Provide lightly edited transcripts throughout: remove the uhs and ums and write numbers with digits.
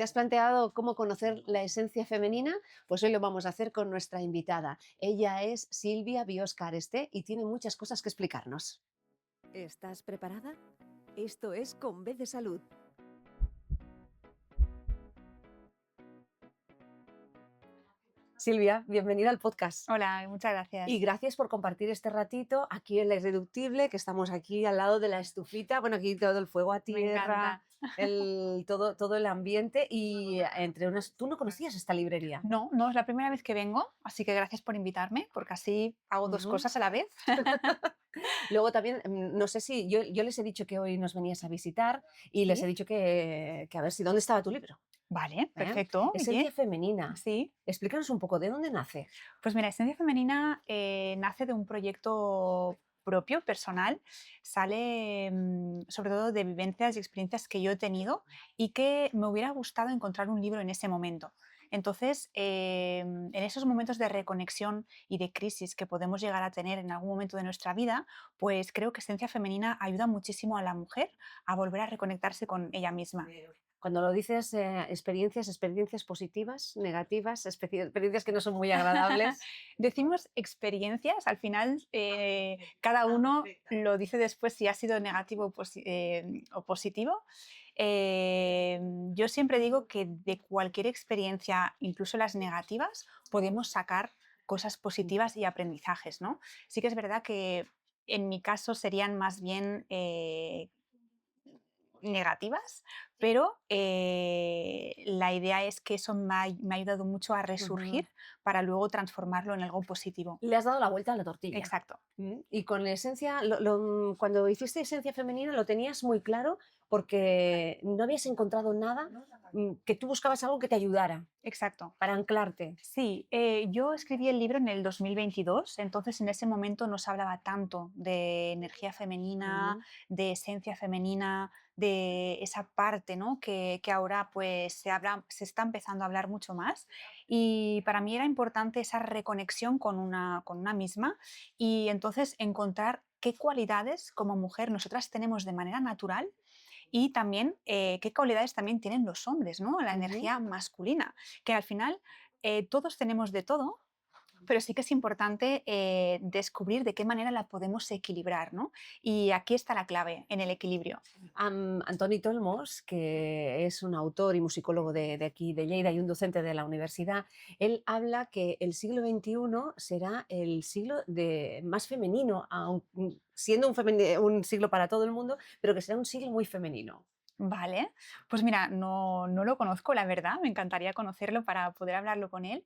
¿Te has planteado cómo conocer la esencia femenina? Pues hoy lo vamos a hacer con nuestra invitada. Ella es Silvia Biosca Areste y tiene muchas cosas que explicarnos. ¿Estás preparada? Esto es Con B de Salud. Silvia, bienvenida al podcast. Hola, muchas Y gracias. gracias por compartir este ratito aquí en La Irreductible, que estamos aquí al lado de la estufita. Bueno, aquí todo el fuego a Me tierra, encanta. todo el ambiente. Y entre unas, ¿tú no conocías esta librería? No, no es la primera vez que vengo, así que gracias por invitarme, porque así hago dos Ujú. cosas a la vez. Luego también, no sé si yo les he dicho que hoy nos venías a visitar y les he Sí, dicho que a ver si dónde estaba tu libro. vale, ¿Eh? perfecto, muy bien. Esencia femenina. Sí, Explícanos un poco de dónde nace. pues mira, Esencia Femenina nace de un proyecto propio, personal, sale sobre todo de vivencias y experiencias que yo he tenido y que me hubiera gustado encontrar un libro en ese momento. Entonces, en esos momentos de reconexión y de crisis que podemos llegar a tener en algún momento de nuestra vida, pues creo que Esencia Femenina ayuda muchísimo a la mujer a volver a reconectarse con ella misma. Cuando lo dices, experiencias positivas, negativas, experiencias que no son muy agradables. Decimos experiencias, al final cada uno lo dice después si ha sido negativo o positivo. Yo siempre digo que de cualquier experiencia, incluso las negativas, podemos sacar cosas positivas y aprendizajes, ¿no? Sí que es verdad que en mi caso serían más bien negativas, pero la idea es que eso me ha ayudado mucho a Ujú. resurgir para luego transformarlo en algo positivo. Le has dado la vuelta a la tortilla. Exacto, Y con la esencia, cuando hiciste esencia femenina lo tenías muy claro porque no habías encontrado nada, que tú buscabas algo que te ayudara exacto. para anclarte. Sí, yo escribí el libro en el 2022, entonces en ese momento no se hablaba tanto de energía femenina, Ujú. de esencia femenina, de esa parte, ¿no? que ahora pues se está empezando a hablar mucho más. Y para mí era importante esa reconexión con una misma y entonces encontrar qué cualidades como mujer nosotras tenemos de manera natural y también qué cualidades también tienen los hombres, ¿no? La Ujú. energía masculina, que al final todos tenemos de todo, pero sí que es importante descubrir de qué manera la podemos equilibrar, ¿no? Y aquí está la clave, en el equilibrio. Antoni Tolmos, que es un autor y musicólogo de aquí, de Lleida, y un docente de la universidad, él habla que el siglo XXI será el siglo más femenino, siendo un siglo para todo el mundo, pero que será un siglo muy femenino. Vale, pues mira, no lo conozco, la verdad, me encantaría conocerlo para poder hablarlo con él.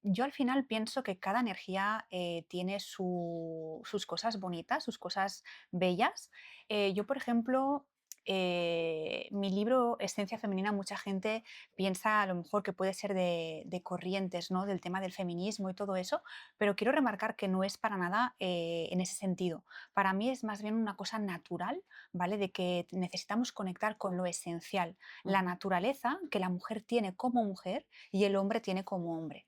Yo al final pienso que cada energía tiene sus cosas bonitas, sus cosas bellas. Yo, por ejemplo, mi libro Esencia Femenina, mucha gente piensa a lo mejor que puede ser de corrientes, ¿no? Del tema del feminismo y todo eso, pero quiero remarcar que no es para nada en ese sentido. Para mí es más bien una cosa natural, ¿vale? De que necesitamos conectar con lo esencial, la Ujú. naturaleza que la mujer tiene como mujer y el hombre tiene como hombre,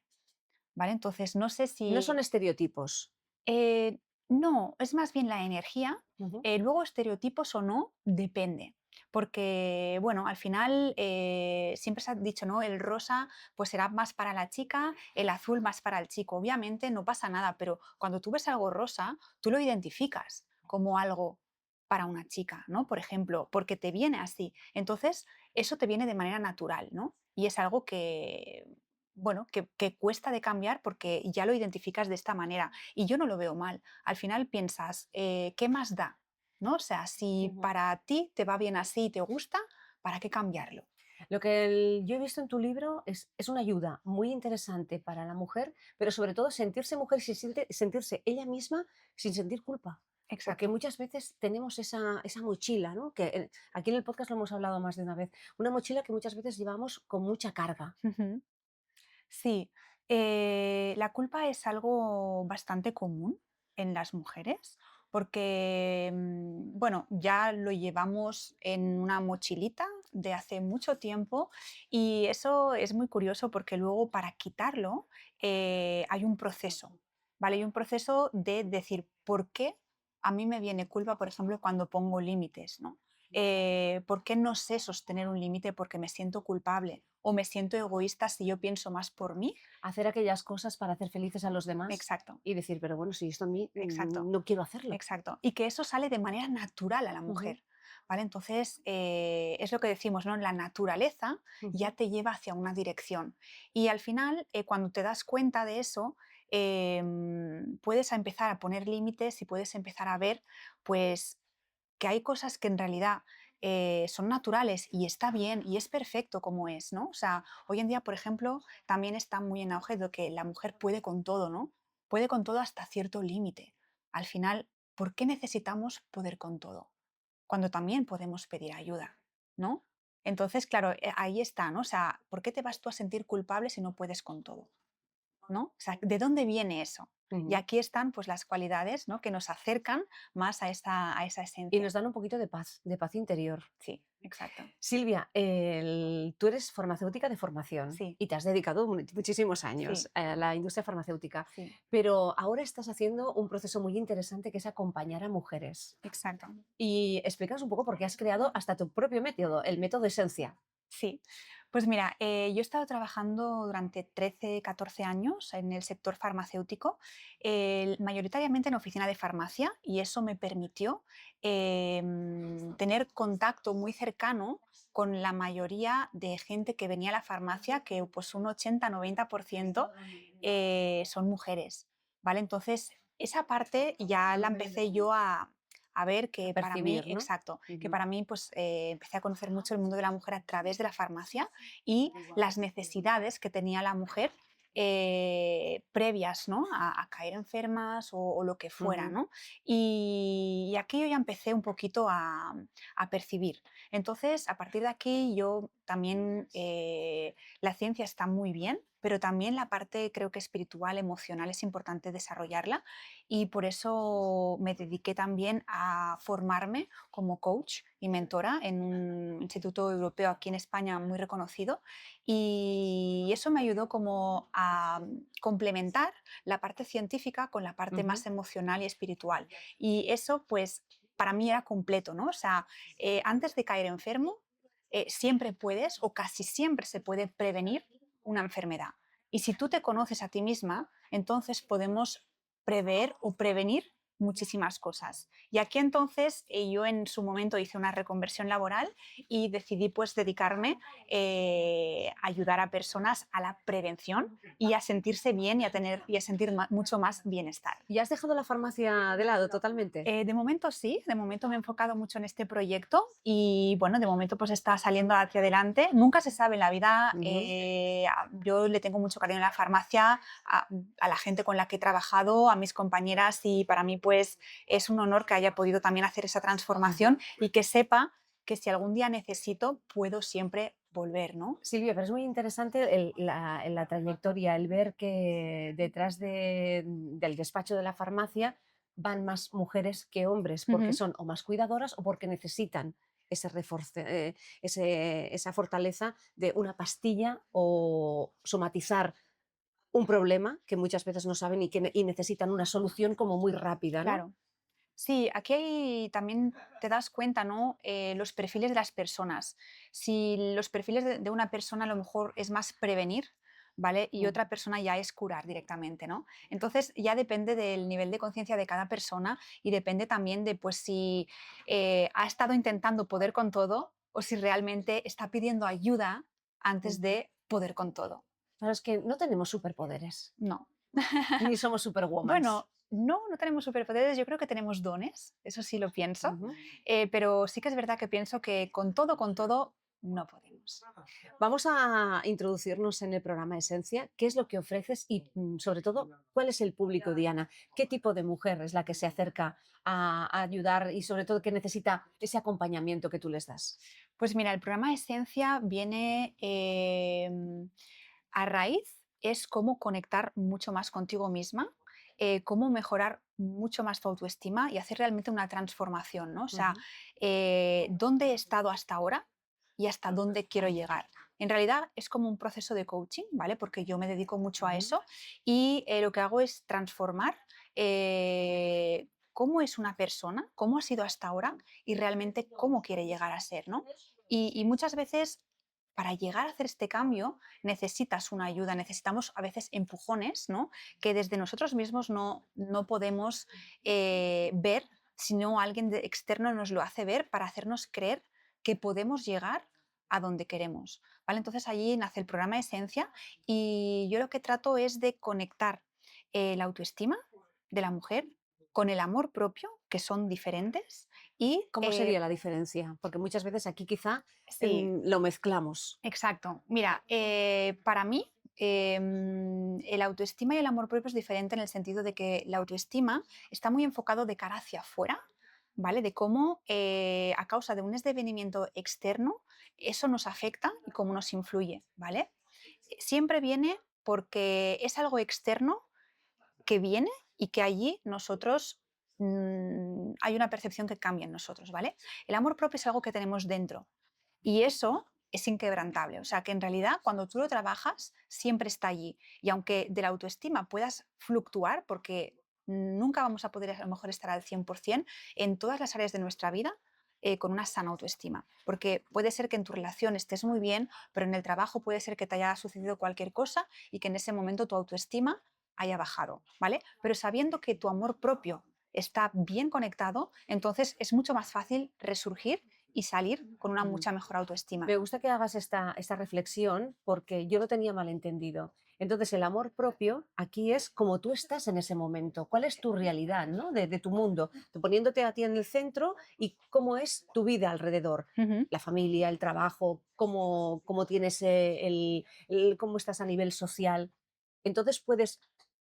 ¿vale? Entonces, no sé No son si... estereotipos. no, es más bien la energía. Ujú. Luego, estereotipos o no, depende. Porque, bueno, al final siempre se ha dicho, ¿no? El rosa pues será más para la chica, el azul más para el chico. Obviamente no pasa nada, pero cuando tú ves algo rosa, tú lo identificas como algo para una chica, ¿no? Por ejemplo, porque te viene así. Entonces, eso te viene de manera natural, ¿no? Y es algo que, bueno, que cuesta de cambiar porque ya lo identificas de esta manera. Y yo no lo veo mal. Al final piensas, ¿qué más da? ¿No? O sea, si Ujú. para ti te va bien así y te gusta, ¿para qué cambiarlo? Lo que yo he visto en tu libro es una ayuda muy interesante para la mujer, pero sobre todo sentirse mujer y sentirse ella misma sin sentir culpa. Porque Exacto. muchas veces tenemos esa mochila, ¿no? Que aquí en el podcast lo hemos hablado más de una vez, una mochila que muchas veces llevamos con mucha carga. Ujú. Sí, la culpa es algo bastante común en las mujeres porque, bueno, ya lo llevamos en una mochilita de hace mucho tiempo y eso es muy curioso porque luego para quitarlo hay un proceso, ¿vale? Hay un proceso de decir, ¿por qué a mí me viene culpa, por ejemplo, cuando pongo límites, ¿no? ¿Por qué no sé sostener un límite porque me siento culpable o me siento egoísta si yo pienso más por mí? Hacer aquellas cosas para hacer felices a los demás Exacto, y decir, pero bueno, si esto a mí exacto. no quiero hacerlo. Exacto. Y que eso sale de manera natural a la Ujú, mujer. ¿Vale? Entonces, es lo que decimos, ¿no? La naturaleza ya ujú. te lleva hacia una dirección. Y al final, cuando te das cuenta de eso, puedes empezar a poner límites y puedes empezar a ver, pues, que hay cosas que en realidad son naturales y está bien y es perfecto como es, ¿no? O sea, hoy en día, por ejemplo, también está muy en auge de que la mujer puede con todo, ¿no? Puede con todo hasta cierto límite. Al final, ¿por qué necesitamos poder con todo? Cuando también podemos pedir ayuda, ¿no? Entonces, claro, ahí está, ¿no? O sea, ¿por qué te vas tú a sentir culpable si no puedes con todo? ¿No? O sea, ¿de dónde viene eso? Y Ujú. aquí están pues las cualidades, ¿no? Que nos acercan más a esa Y nos esencia. dan un poquito de paz interior. Sí, exacto. Silvia, tú eres farmacéutica de formación Sí, y te has dedicado muchísimos sí, años a la industria farmacéutica, sí, pero ahora estás haciendo un proceso muy interesante que es acompañar a mujeres. exacto. Y explícanos un poco por qué has creado hasta tu propio método, el método Esencia. Sí, pues mira, yo he estado trabajando durante 13, 14 años en el sector farmacéutico, mayoritariamente en oficina de farmacia, y eso me permitió tener contacto muy cercano con la mayoría de gente que venía a la farmacia, que pues un 80-90% son mujeres, ¿vale? Entonces, esa parte ya la empecé yo a ver A que para mí, percibir, ¿no? exacto, que Ujú, para mí pues empecé a conocer mucho el mundo de la mujer a través de la farmacia y las necesidades que tenía la mujer previas, ¿no? A caer enfermas o lo que fuera, ujú. ¿no? Y aquí yo ya empecé un poquito a percibir. Entonces, a partir de aquí yo también, la ciencia está muy bien, pero también la parte creo que espiritual, emocional es importante desarrollarla y por eso me dediqué también a formarme como coach y mentora en un instituto europeo aquí en España muy reconocido y eso me ayudó como a complementar la parte científica con la parte Ujú. más emocional y espiritual. Y eso pues para mí era completo, ¿no? O sea, antes de caer enfermo, siempre puedes o casi siempre se puede prevenir una enfermedad. Y si tú te conoces a ti misma, entonces podemos prever o prevenir muchísimas cosas. Y aquí entonces yo en su momento hice una reconversión laboral y decidí pues dedicarme a ayudar a personas a la prevención y a sentirse bien y a sentir mucho más bienestar. ¿Y has dejado la farmacia de lado totalmente? De momento sí, de momento me he enfocado mucho en este proyecto y bueno, de momento pues está saliendo hacia adelante. Nunca se sabe en la vida, Ujú. yo le tengo mucho cariño a la farmacia, a la gente con la que he trabajado, a mis compañeras y para mí pues es un honor que haya podido también hacer esa transformación y que sepa que si algún día necesito puedo siempre volver, ¿no? Silvia, pero es muy interesante la trayectoria, el ver que detrás del despacho de la farmacia van más mujeres que hombres, porque Ujú. son o más cuidadoras o porque necesitan esa fortaleza de una pastilla o somatizar un problema que muchas veces no saben y necesitan una solución como muy rápida, ¿no? Claro. Sí, aquí también te das cuenta, ¿no? Los perfiles de las personas. Si los perfiles de una persona a lo mejor es más prevenir, ¿vale? Y Mm. otra persona ya es curar directamente, ¿no? Entonces ya depende del nivel de conciencia de cada persona y depende también de pues si ha estado intentando poder con todo o si realmente está pidiendo ayuda antes Ujú. de poder con todo. Claro, es que no tenemos superpoderes, No. ni somos superwomans. Bueno, no, no tenemos superpoderes, yo creo que tenemos dones, eso sí lo pienso, Ujú. pero sí que es verdad que pienso que con todo, no podemos. Vamos a introducirnos en el programa Esencia. ¿Qué es lo que ofreces y, sobre todo, cuál es el público, Diana? ¿Qué tipo de mujer es la que se acerca a ayudar y, sobre todo, que necesita ese acompañamiento que tú les das? Pues mira, el programa Esencia viene a raíz, es cómo conectar mucho más contigo misma, cómo mejorar mucho más tu autoestima y hacer realmente una transformación, ¿no? O sea, Ujú, ¿dónde he estado hasta ahora y hasta dónde quiero llegar? En realidad es como un proceso de coaching, ¿vale? Porque yo me dedico mucho a ujú. eso y lo que hago es transformar cómo es una persona, cómo ha sido hasta ahora y realmente cómo quiere llegar a ser, ¿no? Y muchas veces para llegar a hacer este cambio necesitas una ayuda, necesitamos a veces empujones, ¿no? Que desde nosotros mismos no podemos ver, sino alguien externo nos lo hace ver para hacernos creer que podemos llegar a donde queremos, ¿vale? Entonces allí nace el programa Esencia y yo lo que trato es de conectar la autoestima de la mujer con el amor propio, que son diferentes, y ¿Cómo sería la diferencia? Porque muchas veces aquí quizá sí, lo mezclamos. exacto. Mira, para mí el autoestima y el amor propio es diferente en el sentido de que la autoestima está muy enfocado de cara hacia afuera, ¿vale? De cómo a causa de un desdevenimiento externo eso nos afecta y cómo nos influye, ¿vale? Siempre viene porque es algo externo que viene y que allí nosotros hay una percepción que cambia en nosotros, ¿vale? El amor propio es algo que tenemos dentro y eso es inquebrantable. O sea, que en realidad cuando tú lo trabajas, siempre está allí. Y aunque de la autoestima puedas fluctuar, porque nunca vamos a poder a lo mejor estar al 100% en todas las áreas de nuestra vida, con una sana autoestima. Porque puede ser que en tu relación estés muy bien, pero en el trabajo puede ser que te haya sucedido cualquier cosa y que en ese momento tu autoestima haya bajado, ¿vale? Pero sabiendo que tu amor propio está bien conectado, entonces es mucho más fácil resurgir y salir con una Mm. mucha mejor autoestima. Me gusta que hagas esta reflexión porque yo lo tenía mal entendido. Entonces, el amor propio aquí es como tú estás en ese momento, cuál es tu realidad, ¿no? De tu mundo, tú poniéndote a ti en el centro y cómo es tu vida alrededor, Ujú, la familia, el trabajo, cómo tienes cómo estás a nivel social. Entonces puedes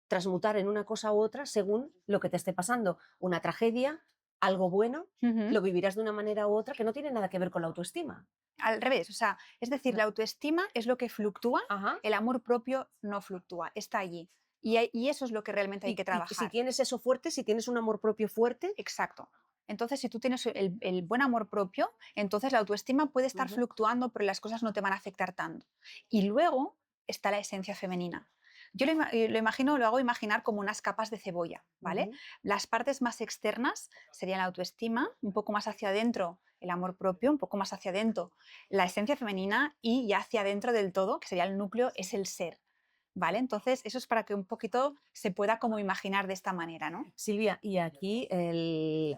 transmutar en una cosa u otra según lo que te esté pasando. Una tragedia, algo bueno, ujú. lo vivirás de una manera u otra que no tiene nada que ver con la autoestima. Al revés, o sea, es decir, la autoestima es lo que fluctúa, Ajá. el amor propio no fluctúa, está allí. Y eso es lo que realmente hay que Y si trabajar. tienes eso fuerte, si tienes un amor propio fuerte, Exacto. Entonces, si tú tienes el buen amor propio, entonces la autoestima puede estar ujú, fluctuando, pero las cosas no te van a afectar tanto. Y luego está la esencia femenina. Yo lo imagino, lo hago imaginar como unas capas de cebolla, ¿vale? ujú. Las partes más externas serían la autoestima, un poco más hacia adentro el amor propio, un poco más hacia adentro la esencia femenina y ya hacia adentro del todo, que sería el núcleo, es el ser, ¿vale? Entonces, eso es para que un poquito se pueda como imaginar de esta manera, ¿no? Silvia, y aquí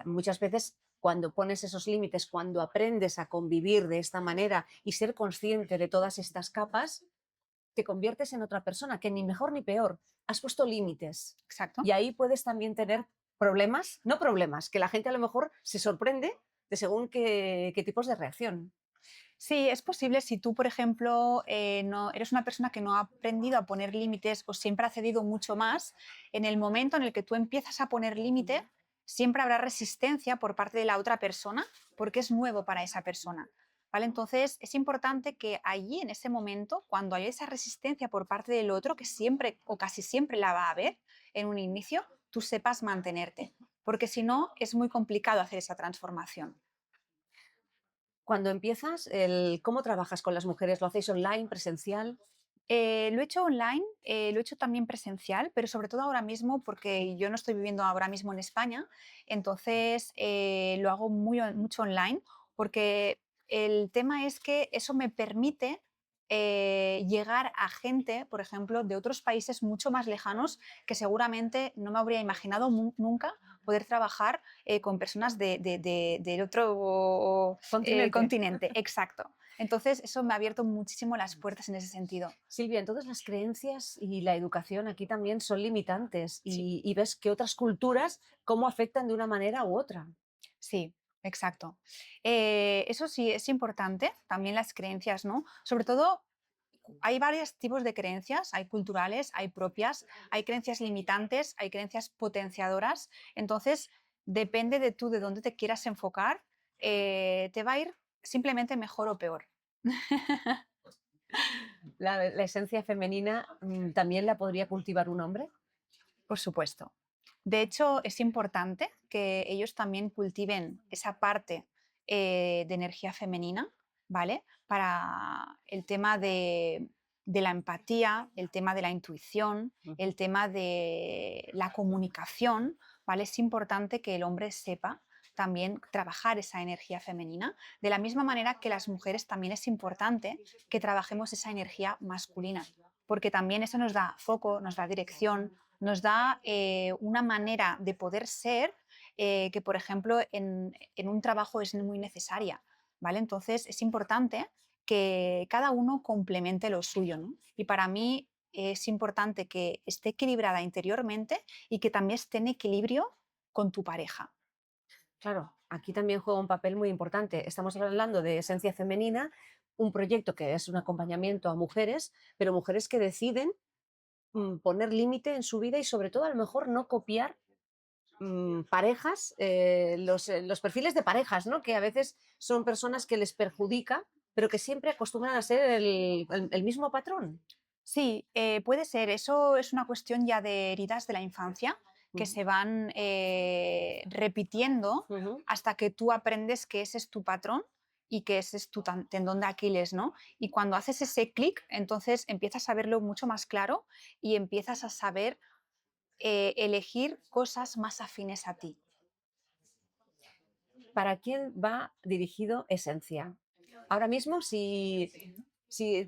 muchas veces cuando pones esos límites, cuando aprendes a convivir de esta manera y ser consciente de todas estas capas, te conviertes en otra persona, que ni mejor ni peor. Has puesto límites. Exacto. Y ahí puedes también tener problemas, no problemas, que la gente a lo mejor se sorprende de según qué tipos de reacción. Sí, es posible si tú, por ejemplo, no, eres una persona que no ha aprendido a poner límites o siempre ha cedido mucho más, en el momento en el que tú empiezas a poner límite, siempre habrá resistencia por parte de la otra persona porque es nuevo para esa persona. ¿Vale? Entonces, es importante que allí, en ese momento, cuando hay esa resistencia por parte del otro, que siempre o casi siempre la va a haber en un inicio, tú sepas mantenerte, porque si no, es muy complicado hacer esa transformación. Cuando empiezas, ¿cómo trabajas con las mujeres? ¿Lo hacéis online, presencial? Lo he hecho online, lo he hecho también presencial, pero sobre todo ahora mismo porque yo no estoy viviendo ahora mismo en España, entonces lo hago mucho online porque el tema es que eso me permite llegar a gente, por ejemplo, de otros países mucho más lejanos que seguramente no me habría imaginado nunca poder trabajar con personas del otro Continente. continente. Exacto. Entonces, eso me ha abierto muchísimo las puertas en ese sentido. Silvia, entonces las creencias y la educación aquí también son limitantes Sí, y ves que otras culturas cómo afectan de una manera u otra. sí, exacto. Eso sí es importante, también las creencias, ¿no? Sobre todo, hay varios tipos de creencias, hay culturales, hay propias, hay creencias limitantes, hay creencias potenciadoras. Entonces, depende de tú, de dónde te quieras enfocar, te va a ir simplemente mejor o peor. La esencia femenina también la podría cultivar un hombre. Por supuesto. De hecho, es importante que ellos también cultiven esa parte de energía femenina, ¿vale? Para el tema de la empatía, el tema de la intuición, Ujú. el tema de la comunicación, ¿vale? Es importante que el hombre sepa también trabajar esa energía femenina, de la misma manera que las mujeres también es importante que trabajemos esa energía masculina, porque también eso nos da foco, nos da dirección, nos da una manera de poder ser que, por ejemplo, en un trabajo es muy necesaria, ¿vale? Entonces es importante que cada uno complemente lo suyo, ¿no? Y para mí es importante que esté equilibrada interiormente y que también esté en equilibrio con tu pareja. Claro, aquí también juega un papel muy importante. Estamos hablando de esencia femenina, un proyecto que es un acompañamiento a mujeres, pero mujeres que deciden poner límite en su vida y sobre todo a lo mejor no copiar parejas, los perfiles de parejas, ¿no? Que a veces son personas que les perjudica, pero que siempre acostumbran a ser el mismo patrón. Sí, puede ser. Eso es una cuestión ya de heridas de la infancia que Ujú, se van repitiendo ujú. hasta que tú aprendes que ese es tu patrón y que ese es tu tendón de Aquiles, ¿no? Y cuando haces ese clic, entonces empiezas a verlo mucho más claro y empiezas a saber elegir cosas más afines a ti. ¿Para quién va dirigido Esencia? Ahora mismo, si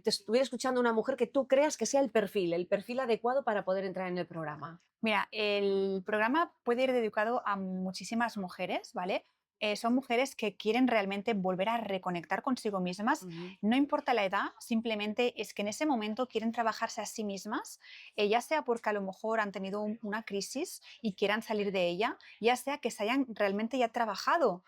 te estuviera escuchando una mujer que tú creas que sea el perfil adecuado para poder entrar en el programa. Mira, el programa puede ir dedicado a muchísimas mujeres, ¿vale? Son mujeres que quieren realmente volver a reconectar consigo mismas, Ujú, no importa la edad, simplemente es que en ese momento quieren trabajarse a sí mismas, ya sea porque a lo mejor han tenido una crisis y quieran salir de ella, ya sea que se hayan realmente ya trabajado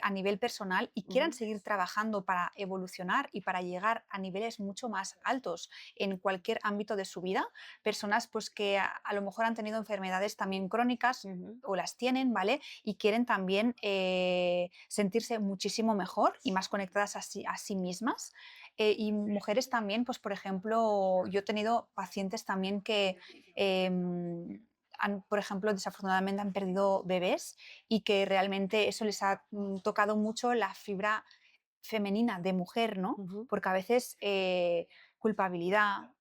a nivel personal y quieran ujú, seguir trabajando para evolucionar y para llegar a niveles mucho más altos en cualquier ámbito de su vida, personas pues que a lo mejor han tenido enfermedades también crónicas ujú. o las tienen, ¿vale? Y quieren también sentirse muchísimo mejor y más conectadas a sí mismas. Y mujeres también, pues por ejemplo, yo he tenido pacientes también que por ejemplo, desafortunadamente han perdido bebés y que realmente eso les ha tocado mucho la fibra femenina de mujer, ¿no? Ujú. Porque a veces culpabilidad,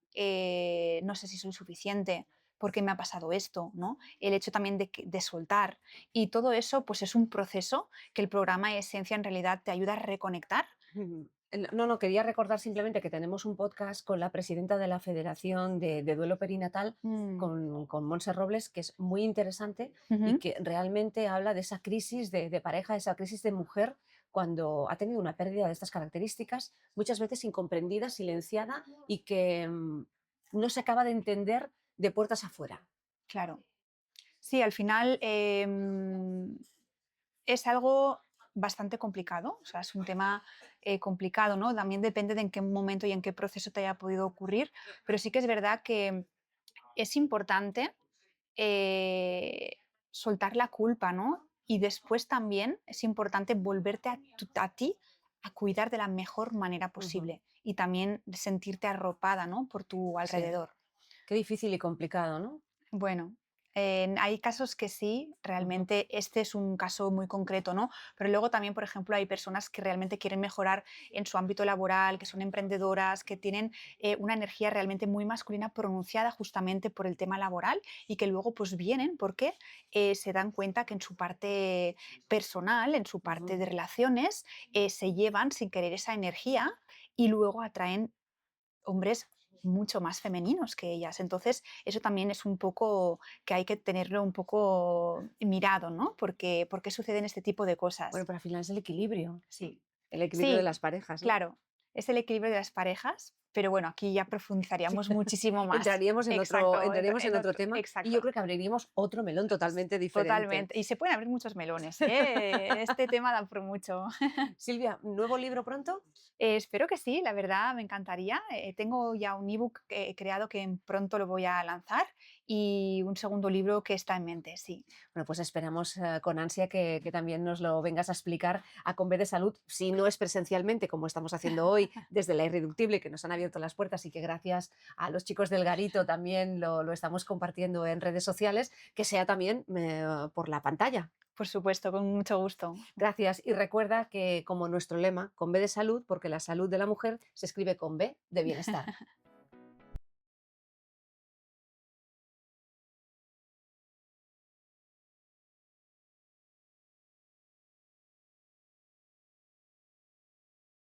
no sé si soy suficiente, porque me ha pasado esto, ¿no? El hecho también de soltar. Y todo eso, pues es un proceso que el programa Esencia en realidad te ayuda a reconectar. Ujú. No, no, quería recordar simplemente que tenemos un podcast con la presidenta de la Federación de Duelo Perinatal, Mm, con Montse Robles, que es muy interesante y ujú. que realmente habla de esa crisis de pareja, de esa crisis de mujer cuando ha tenido una pérdida de estas características, muchas veces incomprendida, silenciada y que no se acaba de entender de puertas afuera. Claro. Sí, al final es algo bastante complicado, o sea, es un tema complicado, ¿no? También depende de en qué momento y en qué proceso te haya podido ocurrir, pero sí que es verdad que es importante eh, soltar la culpa, ¿no? Y después también es importante volverte a ti a cuidar de la mejor manera Ujú. posible y también sentirte arropada, ¿no? Por tu Sí, alrededor. qué difícil y complicado, ¿no? Bueno, hay casos que sí, Ujú, realmente este es un caso muy concreto, ¿no? Pero luego también, por ejemplo, hay personas que realmente quieren mejorar en su ámbito laboral, que son emprendedoras, que tienen una energía realmente muy masculina pronunciada justamente por el tema laboral y que luego pues vienen porque se dan cuenta que en su parte personal, en su parte ujú. de relaciones, se llevan sin querer esa energía y luego atraen hombres mucho más femeninos que ellas. Entonces, eso también es un poco que hay que tenerlo un poco mirado, ¿no? ¿Por qué suceden este tipo de Bueno, cosas? pero al final es Sí. el equilibrio de Sí, las parejas, ¿no? claro, es el equilibrio de las parejas, pero bueno, aquí ya profundizaríamos muchísimo más. Exacto, Entraríamos en otro tema y yo exacto. creo que abriríamos otro melón totalmente diferente. Totalmente. Y se pueden abrir muchos melones, ¿eh? Este tema da por mucho. Silvia, ¿nuevo libro pronto? Espero que sí, la verdad me encantaría. Tengo ya un ebook creado que pronto lo voy a lanzar y un segundo libro que está en mente, sí. Bueno, pues esperamos con ansia que también nos lo vengas a explicar a Conve de Salud, si no es presencialmente, como estamos haciendo hoy, desde La Irreductible, que nos han abierto las puertas y que gracias a los chicos del Garito también lo estamos compartiendo en redes sociales, que sea también por la pantalla. Por supuesto, con mucho gusto. Gracias. Y recuerda que como nuestro lema, con B de salud, porque la salud de la mujer se escribe con B de bienestar.